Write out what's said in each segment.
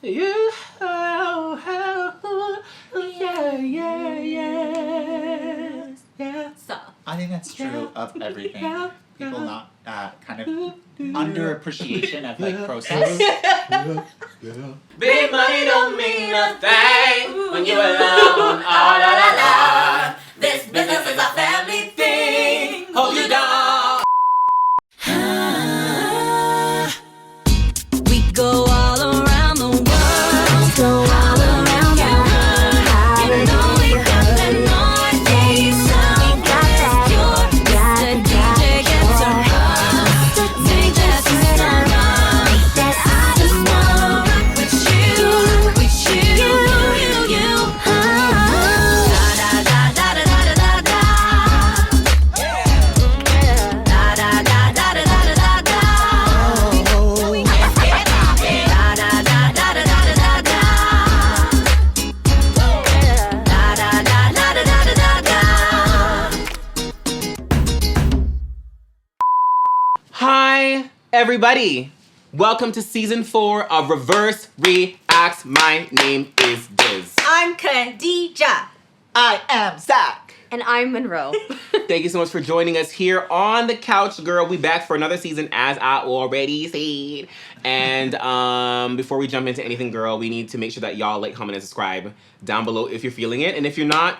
You, yeah. So. I think that's true of everything. People not kind of underappreciation of like process. Big money don't mean a thing when you're alone. Ah, la, la, la. This business is a family thing. Hold you down. We go all around the world. Go all around the world. You know we got that Northeast sound. That's pure. The DJ gets a buzz. Make that system run. That I just wanna rock with you. With you. Da da da da da da da da. Da da da da da da da da. Hi, everybody. Welcome to season 4 of rIVerse Reacts. My name is Diz. I'm Khadija. I am Zach. And I'm Monroe. Thank you so much for joining us here on the couch, girl. We back for another season, as I already said. And before we jump into anything, girl, we need to make sure that y'all like, comment, and subscribe down below if you're feeling it. And if you're not,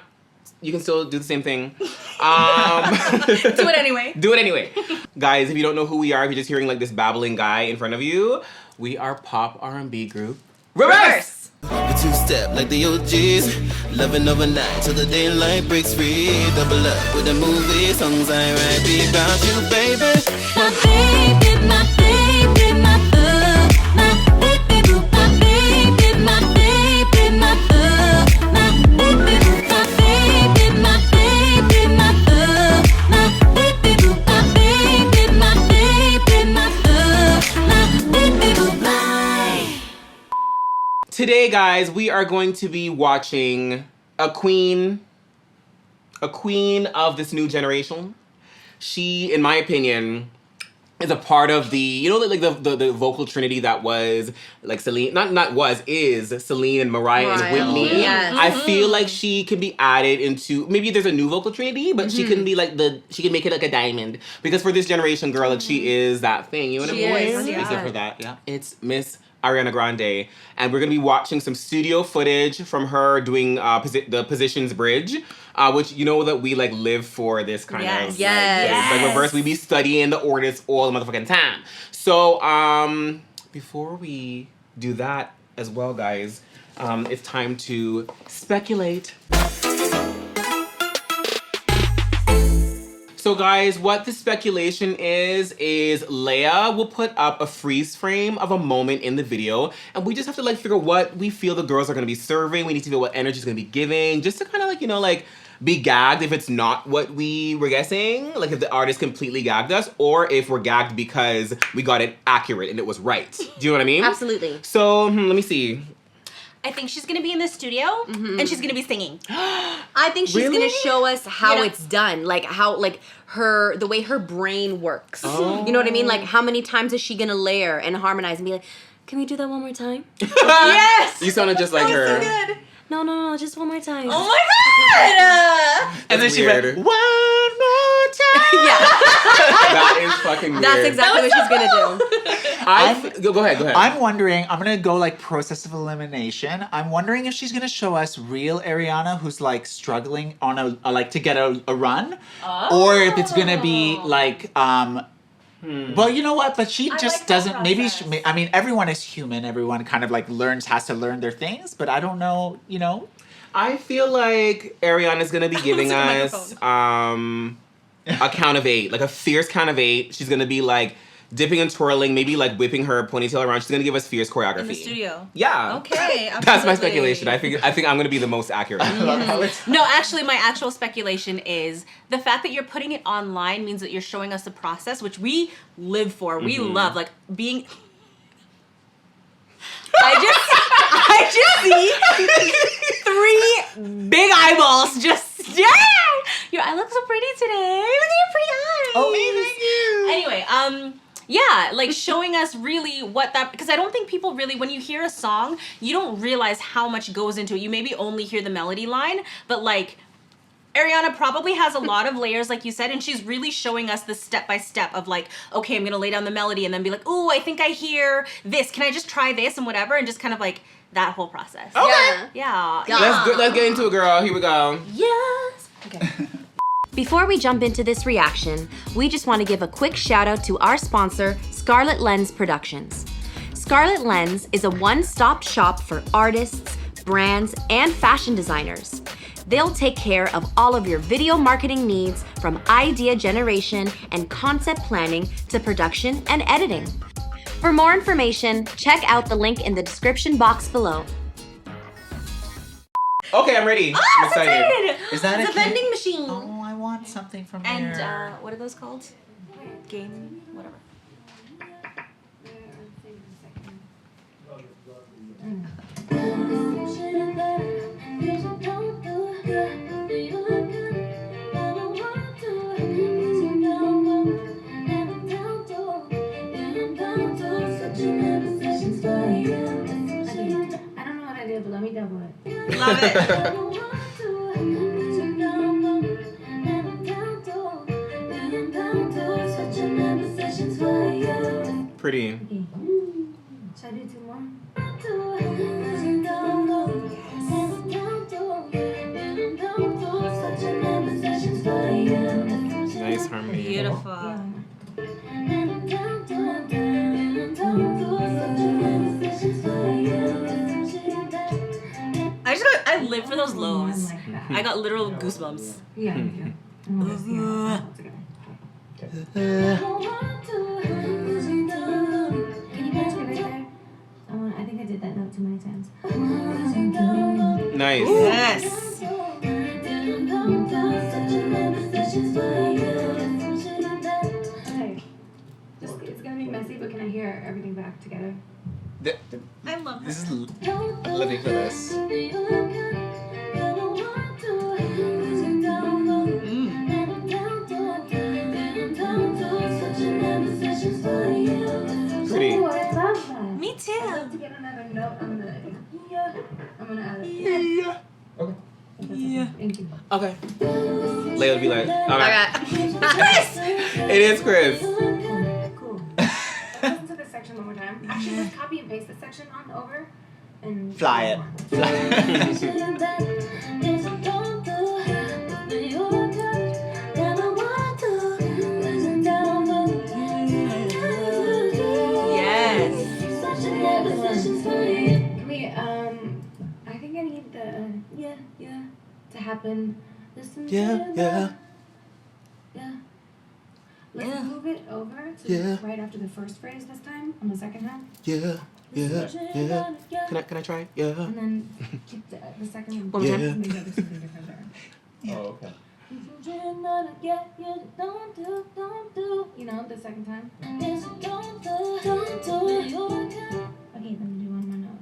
you can still do the same thing. Do it anyway. Do it anyway. Guys, if you don't know who we are, if you're just hearing like this babbling guy in front of you, we are pop R&B group rIVerse. The two-step like the OGs, loving overnight till the daylight breaks free. Double up with the movie songs I write. Be about you, baby. My baby, my baby, my boo. My baby boo, my baby, my baby, my boo. My baby boo, my baby, my baby, my boo. My baby boo, my baby, my baby, my boo. My baby boo, my. Today, guys, we are going to be watching a queen of this new generation. She, in my opinion, is a part of the, you know, like the vocal trinity that was like Celine, is Celine and Mariah and Whitney. Yes. I feel like she can be added into, maybe there's a new vocal trinity, but she can be like she can make it like a diamond. Because for this generation, girl, like she is that thing. You know what I mean? She is, yeah. Except for that, yeah. It's Miss Ariana Grande, and we're gonna be watching some studio footage from her doing the Positions Bridge, which you know that we like live for this kind of Yes. like rIVerse. We be studying the artists all the motherfucking time. So before we do that as well, guys, it's time to speculate. So guys, what the speculation is Leia will put up a freeze frame of a moment in the video, and we just have to like figure out what we feel the girls are gonna be serving. We need to feel what energy is gonna be giving, just to kind of like, you know, like be gagged if it's not what we were guessing, like if the artist completely gagged us, or if we're gagged because we got it accurate and it was right. Do you know what I mean? Absolutely. So let me see. I think she's gonna be in the studio and she's gonna be singing. I think she's Really? gonna show us how You know- it's done, like how the way her brain works. Oh. You know what I mean? Like how many times is she gonna layer and harmonize and be like, can we do that one more time? Yes! You sounded just like her. So good. No, just one more time. Oh my god! And then she went, weird. one more time. Yeah, That is fucking weird. that's exactly what she's gonna do. Go ahead. I'm wondering, I'm gonna go like process of elimination. I'm wondering if she's gonna show us real Ariana who's like struggling on a like to get a run. Or if it's gonna be like, well, you know what? But she just like that doesn't, maybe, process. I mean, everyone is human. Everyone kind of like has to learn their things, but I don't know, you know. I feel like Ariana's gonna be giving Looks us like a count of 8, like a fierce count of 8. She's gonna be like dipping and twirling, maybe like whipping her ponytail around. She's gonna give us fierce choreography. In the studio. Yeah. Okay, That's my absolutely. speculation. I think I'm gonna be the most accurate. I love how it's No, actually, my actual speculation is the fact that you're putting it online means that you're showing us the process, which we live for. We love, like, being... I just see 3 big eyeballs just... Yeah! Your eye looks so pretty today. Look at your pretty eyes. oh, me, thank you. Anyway, Yeah, like showing us really what that, because I don't think people really, when you hear a song, you don't realize how much goes into it. You maybe only hear the melody line, but like Ariana probably has a lot of layers, like you said, and she's really showing us the step by step of like, okay, I'm gonna lay down the melody and then be like, ooh, I think I hear this. Can I just try this and whatever, and just kind of like that whole process. Okay. Yeah. Let's get into it, girl. Here we go. Yes. Okay. Before we jump into this reaction, we just want to give a quick shout out to our sponsor, Scarlet Lens Productions. Scarlet Lens is a one-stop shop for artists, brands, and fashion designers. They'll take care of all of your video marketing needs, from idea generation and concept planning to production and editing. For more information, check out the link in the description box below. Okay, I'm ready. I'm excited. Is that It's a cake? vending machine. Oh, I want something from And there. what are those called? Game, whatever. I don't know what I did, but let me double it. Love it. Pretty. Should I do two more? Nice harmony. Beautiful. I live for those lows. I got literal goosebumps. Yeah. I'm gonna see how it together. Can you match me right there? I think I did that note too many times. Nice. Yes. Okay. It's gonna be messy, but can I hear everything back together? I love This this. is I'm living for this. Pretty. Oh, I love that. Me too. I'd love to get another note. I'm gonna add it. Yeah. Okay. Yeah. Thank you. Okay. Leia would be like, all right. Chris! It is Chris. Cool. Listen to this section one more time. Actually, just copy and paste this section on over and Fly it. Fly it. Yes. Can we, I think I need the to happen. Listen to Yeah. Let's move it over to right after the first phrase this time on the second half. Yeah. Can I try? Yeah. And then keep the second One more time. Maybe there'll be something different there. Oh, okay. You know, the second time. Okay, then do one more note.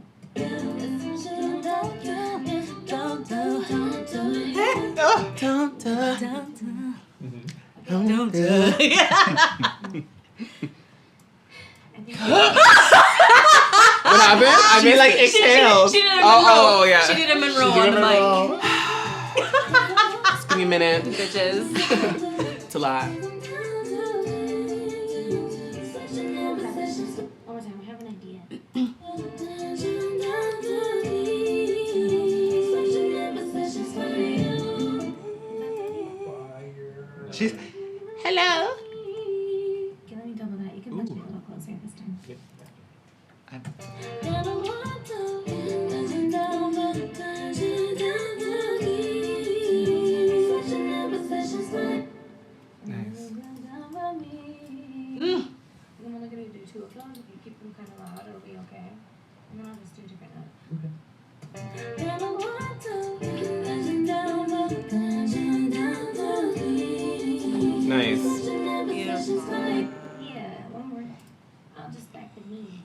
What happened? I made like exhales. She did a Monroe. Oh, yeah. She did a Monroe on the mic. Just give me a minute. Bitches. It's a lot. One more time, I have an idea. She's Hello. Okay, let me double that. You can punch me a little closer this time. nice. I'm only gonna do two of those. If you keep them kind of loud, it'll be okay. And then I'll just do different notes. Nice. Beautiful. Yeah, one more. I'll just back the knee.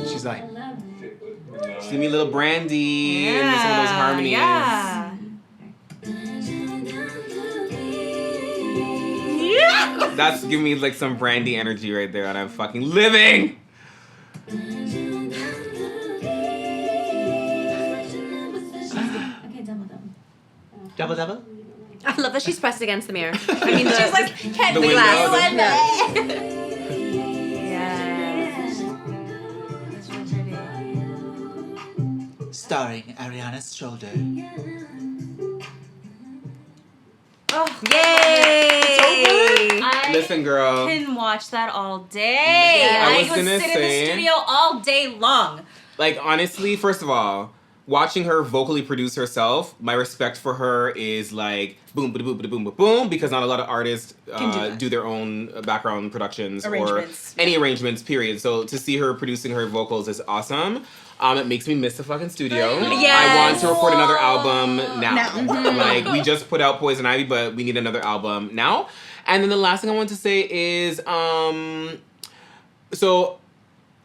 She's she's like, Just give me a little Brandy and some of those harmonies. Yeah. That's giving me like some Brandy energy right there, and I'm fucking living. double double. I love that she's pressed against the mirror. I mean, She's like, can't The be window, less. Starring Ariana's shoulder. Yay! I Listen, girl. can watch that all day. I I was would gonna sit in say- the studio all day long. Like, honestly, first of all, watching her vocally produce herself, my respect for her is like boom, boom, boom, boom, boom, boom, because not a lot of artists do their own background productions Arrangements. or any arrangements, period. So to see her producing her vocals is awesome. It makes me miss the fucking studio. Yes. I want to record another album now. Now. Like, we just put out Poison Ivy, but we need another album now. And then the last thing I want to say is, so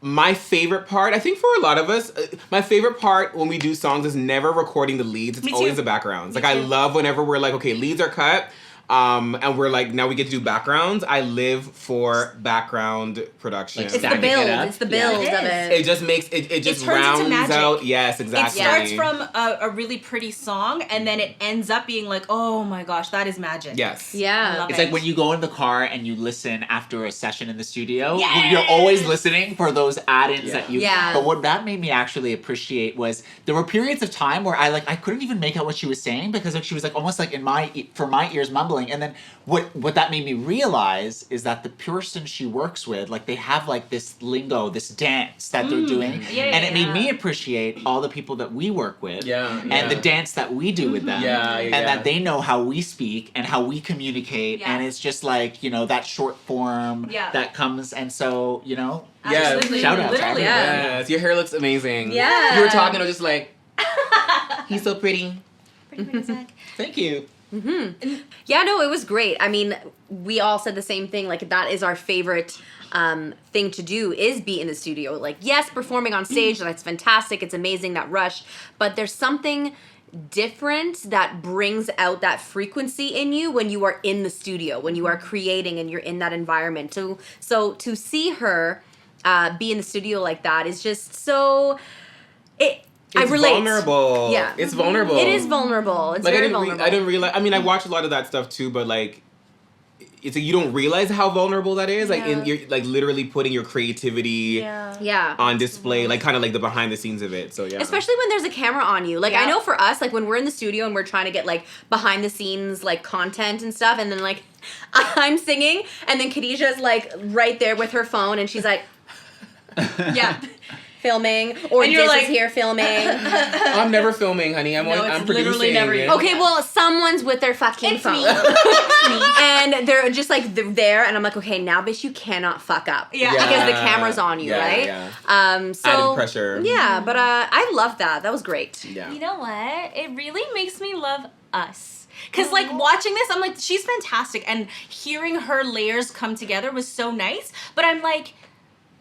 my favorite part, I think for a lot of us, my favorite part when we do songs is never recording the leads. It's Me too. always the backgrounds. Me Like, I too. love whenever we're like, okay, leads are cut. And we're like, now we get to do backgrounds. I live for background production. Like It's the Stacking it build. up. It's the build Yeah, of it it. It just makes it just turns into rounds magic. out. Yes, It exactly. starts from a really pretty song, and then it ends up being like, oh my gosh, that is magic. Yes. I Yeah. love It's it. like when you go in the car and you listen after a session in the studio. Yes! You're always listening for those add-ins that you. Yeah. But what that made me actually appreciate was there were periods of time where I couldn't even make out what she was saying because she was like almost like for my ears mumbling. And then what that made me realize is that the person she works with, like they have like this lingo, this dance that they're doing, and it made me appreciate all the people that we work with, Yeah, and yeah. the dance that we do with them, Yeah, and yeah. that they know how we speak and how we communicate, Yeah. and it's just like that short form Yeah. that comes, and so Yeah. Absolutely. shout out to Literally. everyone. Yes, your hair looks amazing. Yeah. You were talking, I was just like, he's so pretty. Thank you. Yeah, no, it was great. I mean, we all said the same thing. Like, that is our favorite thing to do is be in the studio. Like, yes, performing on stage, that's fantastic. It's amazing, that rush. But there's something different that brings out that frequency in you when you are in the studio, when you are creating and you're in that environment. So to see her be in the studio like that is just so... I It's relate. vulnerable. Yeah. It's vulnerable. It is vulnerable. It's Like, very I vulnerable. didn't realize. I mean, I watch a lot of that stuff too, but like, it's like you don't realize how vulnerable that is. Like, you're like literally putting your creativity Yeah. on display, like kind of like the behind the scenes of it. So yeah. Especially when there's a camera on you. Like, I know for us, like when we're in the studio and we're trying to get like behind the scenes like content and stuff, and then like I'm singing and then Khadijah's like right there with her phone and she's like Yeah. filming, or And you're Diz like- is here filming. I'm never filming, honey. I'm it's producing. literally never you. Okay, well, someone's with their fucking phone. And they're just like they're there, and I'm like, okay, now, bitch, you cannot fuck up. Yeah. Because the camera's on you, Yeah, right? yeah. So Added pressure. Yeah, but I love that. That was great. Yeah. You know what? It really makes me love us. Because, like, watching this, I'm like, she's fantastic. And hearing her layers come together was so nice. But I'm like,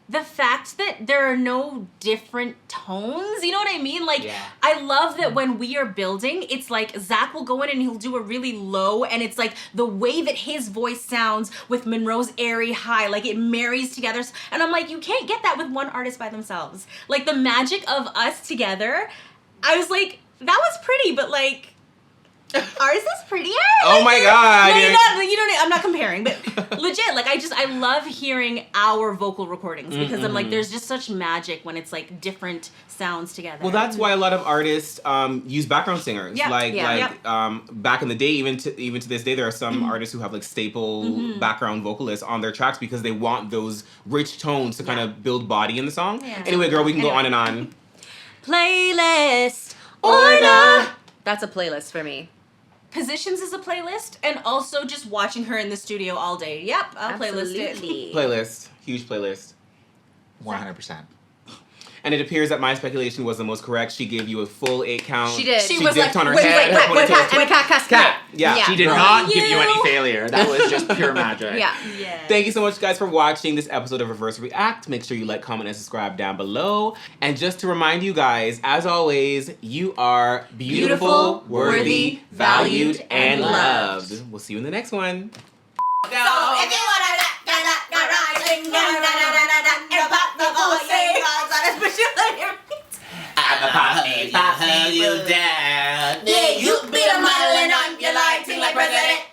the fact that there are no different tones, you know what I mean? Like, I love that when we are building, it's like Zach will go in and he'll do a really low, and it's like the way that his voice sounds with Monroe's airy high, like it marries together. And I'm like, you can't get that with one artist by themselves. Like, the magic of us together, I was like, that was pretty, but like, ours is prettier. Oh my God. No, Yeah. you don't. I'm not comparing, but legit, like I love hearing our vocal recordings because I'm like, there's just such magic when it's like different sounds together. Well, that's why a lot of artists use background singers. Yeah. Like, Yeah. back in the day, even to this day, there are some artists who have like staple background vocalists on their tracks because they want those rich tones to kind of build body in the song. Yeah. Anyway, girl, we can go on and on. Playlist or not. That's a playlist for me. Positions is a playlist, and also just watching her in the studio all day. Yep, I'll playlist it. Absolutely. Playlist, huge playlist. 100%. and it appears that my speculation was the most correct. She gave you a full 8 count. She did. She was dipped like, on her wait, head. wait, her wait, ponytail was- Cat. Yeah. She did Right. not give you any failure. That was just pure magic. Yeah. Yeah. Thank you so much, guys, for watching this episode of rIVerse React. Make sure you like, comment, and subscribe down below. And just to remind you guys, as always, you are beautiful, worthy, valued, and loved. We'll see you in the next one. So if you wanna Pop you down. yeah, you be the model and I'm your lighting like president.